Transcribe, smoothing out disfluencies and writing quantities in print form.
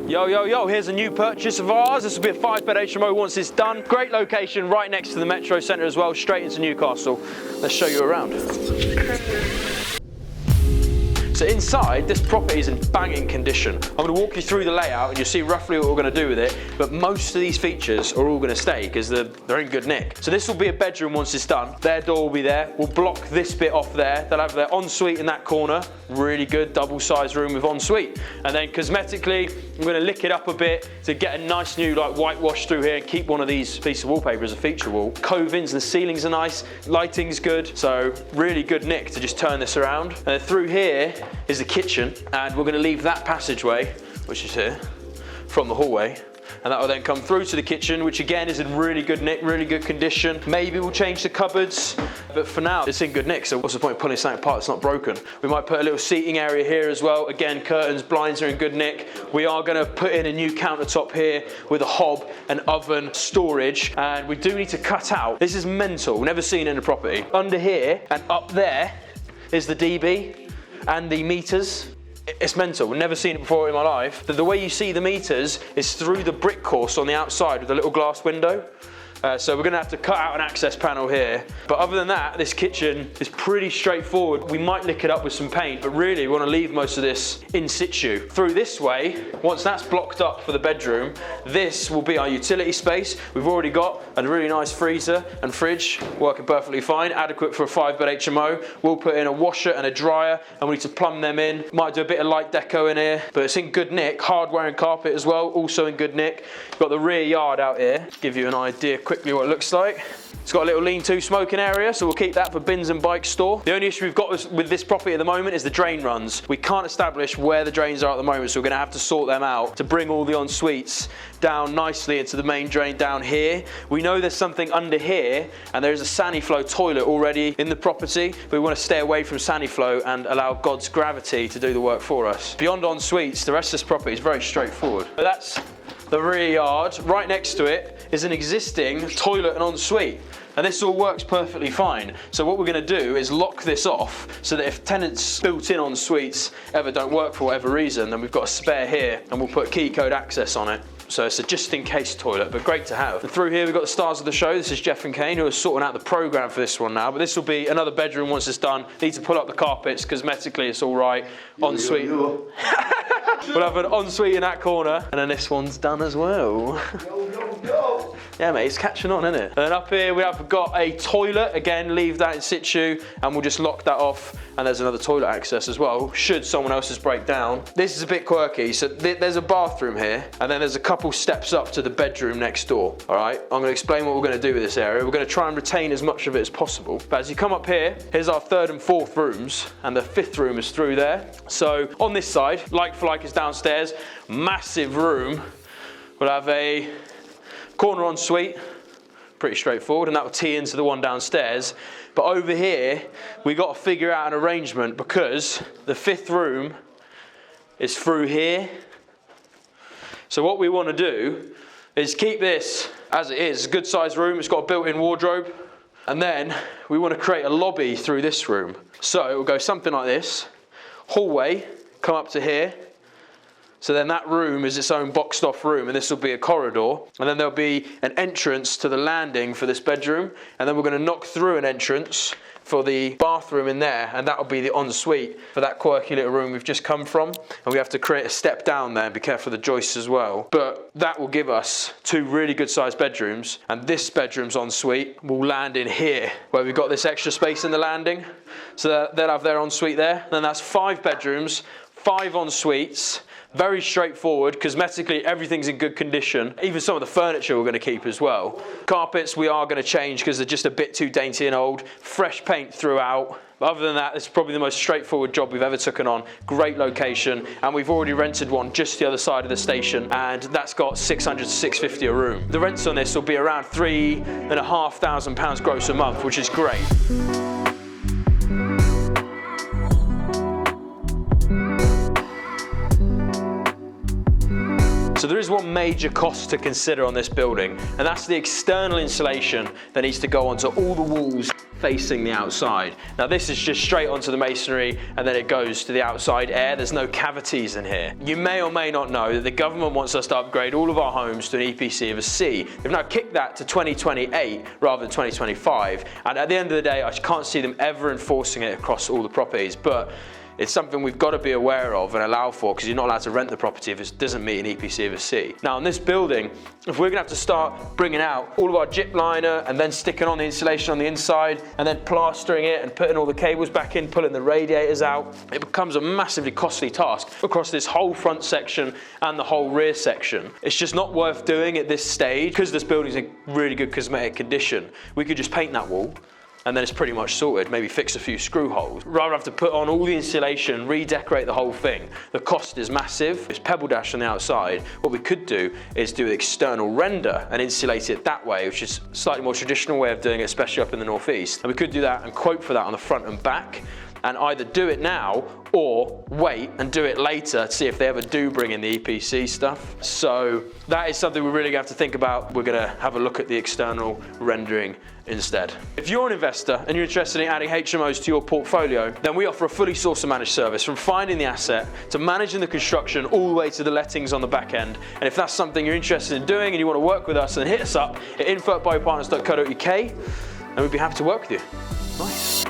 Yo, yo, yo, here's a new purchase of ours. This will be a 5-bed HMO once it's done. Great location, right next to the Metro Centre as well, straight into Newcastle. Let's show you around. So inside, this property is in banging condition. I'm going to walk you through the layout and you'll see roughly what we're going to do with it, but most of these features are all going to stay because they're in good nick. So this will be a bedroom once it's done. Their door will be there. We'll block this bit off there. They'll have their ensuite in that corner. Really good double-sized room with ensuite. And then cosmetically, I'm going to lick it up a bit to get a nice new like whitewash through here and keep one of these pieces of wallpaper as a feature wall. Covings, the ceilings are nice, lighting's good, so really good nick to just turn this around. And then through here is the kitchen, and we're going to leave that passageway, which is here, from the hallway. And that will then come through to the kitchen, which again is in really good nick, really good condition. Maybe we'll change the cupboards, but for now it's in good nick, so what's the point of pulling something apart that's not broken? We might put a little seating area here as well. Again, curtains, blinds are in good nick. We are going to put in a new countertop here with a hob, an oven, storage, and we do need to cut out. This is mental, never seen in a property. Under here and up there is the DB and the meters. It's mental, we've never seen it before in my life. The way you see the meters is through the brick course on the outside with a little glass window. So we're going to have to cut out an access panel here. But other than that, this kitchen is pretty straightforward. We might lick it up with some paint, but really we want to leave most of this in situ. Through this way, once that's blocked up for the bedroom, this will be our utility space. We've already got a really nice freezer and fridge working perfectly fine, adequate for a 5-bed HMO. We'll put in a washer and a dryer, and we need to plumb them in. Might do a bit of light deco in here, but it's in good nick. Hardware and carpet as well, also in good nick. We've got the rear yard out here. Give you an idea quickly what it looks like. It's got a little lean-to smoking area, so we'll keep that for bins and bike store. The only issue we've got with this property at the moment is the drain runs. We can't establish where the drains are at the moment, so we're going to have to sort them out to bring all the en-suites down nicely into the main drain down here. We know there's something under here, and there's a Saniflow toilet already in the property, but we want to stay away from Saniflow and allow God's gravity to do the work for us. Beyond en-suites, the rest of this property is very straightforward. But that's the rear yard. Right next to it is an existing toilet and ensuite, and this all works perfectly fine. So what we're going to do is lock this off so that if tenants built-in ensuites ever don't work for whatever reason, then we've got a spare here and we'll put key code access on it. So it's a just-in-case toilet, but great to have. And through here we've got the stars of the show. This is Jeff and Kane, who are sorting out the programme for this one now, but this will be another bedroom once it's done. Need to pull up the carpets, cosmetically it's all right. Ensuite. We'll have an ensuite in that corner, and then this one's done as well. Yeah, mate, it's catching on, isn't it? And then up here we have got a toilet. Again, leave that in situ, and we'll just lock that off. And there's another toilet access as well, should someone else's break down. This is a bit quirky. So there's a bathroom here, and then there's a couple steps up to the bedroom next door. All right, I'm gonna explain what we're gonna do with this area. We're gonna try and retain as much of it as possible. But as you come up here, here's our 3rd and 4th rooms, and the 5th room is through there. So on this side, like for like is downstairs, massive room. We'll have a corner ensuite, pretty straightforward, and that will tee into the one downstairs. But over here, we got to figure out an arrangement because the 5th room is through here. So what we want to do is keep this as it is. It's a good sized room, it's got a built-in wardrobe. And then we want to create a lobby through this room. So it will go something like this. Hallway, come up to here. So then that room is its own boxed off room, and this will be a corridor. And then there'll be an entrance to the landing for this bedroom. And then we're going to knock through an entrance for the bathroom in there, and that'll be the ensuite for that quirky little room we've just come from. And we have to create a step down there and be careful of the joists as well. But that will give us 2 really good sized bedrooms, and this bedroom's ensuite will land in here where we've got this extra space in the landing. So they'll have their ensuite there. And then that's 5 bedrooms, 5 ensuites. Very straightforward. Cosmetically, everything's in good condition. Even some of the furniture we're going to keep as well. Carpets we are going to change because they're just a bit too dainty and old. Fresh paint throughout. But other than that, it's probably the most straightforward job we've ever taken on. Great location, and we've already rented one just the other side of the station, and that's got 600 to 650 a room. The rents on this will be around £3,500 gross a month, which is great. So there is one major cost to consider on this building, and that's the external insulation that needs to go onto all the walls facing the outside. Now this is just straight onto the masonry and then it goes to the outside air. There's no cavities in here. You may or may not know that the government wants us to upgrade all of our homes to an EPC of a C. They've now kicked that to 2028 rather than 2025. And at the end of the day, I can't see them ever enforcing it across all the properties. But it's something we've got to be aware of and allow for, because you're not allowed to rent the property if it doesn't meet an EPC of a C. Now on this building, if we're going to have to start bringing out all of our gyp liner and then sticking on the insulation on the inside and then plastering it and putting all the cables back in, pulling the radiators out, it becomes a massively costly task across this whole front section and the whole rear section. It's just not worth doing at this stage. Because this building's in really good cosmetic condition, we could just paint that wall and then it's pretty much sorted, maybe fix a few screw holes. Rather have to put on all the insulation, redecorate the whole thing. The cost is massive. It's pebble dash on the outside. What we could do is do external render and insulate it that way, which is a slightly more traditional way of doing it, especially up in the northeast. And we could do that and quote for that on the front and back, and either do it now or wait and do it later to see if they ever do bring in the EPC stuff. So that is something we're really gonna have to think about. We're gonna have a look at the external rendering instead. If you're an investor and you're interested in adding HMOs to your portfolio, then we offer a fully sourced and managed service, from finding the asset to managing the construction all the way to the lettings on the back end. And if that's something you're interested in doing and you want to work with us, then hit us up at info@buypartners.co.uk and we'd be happy to work with you. Nice.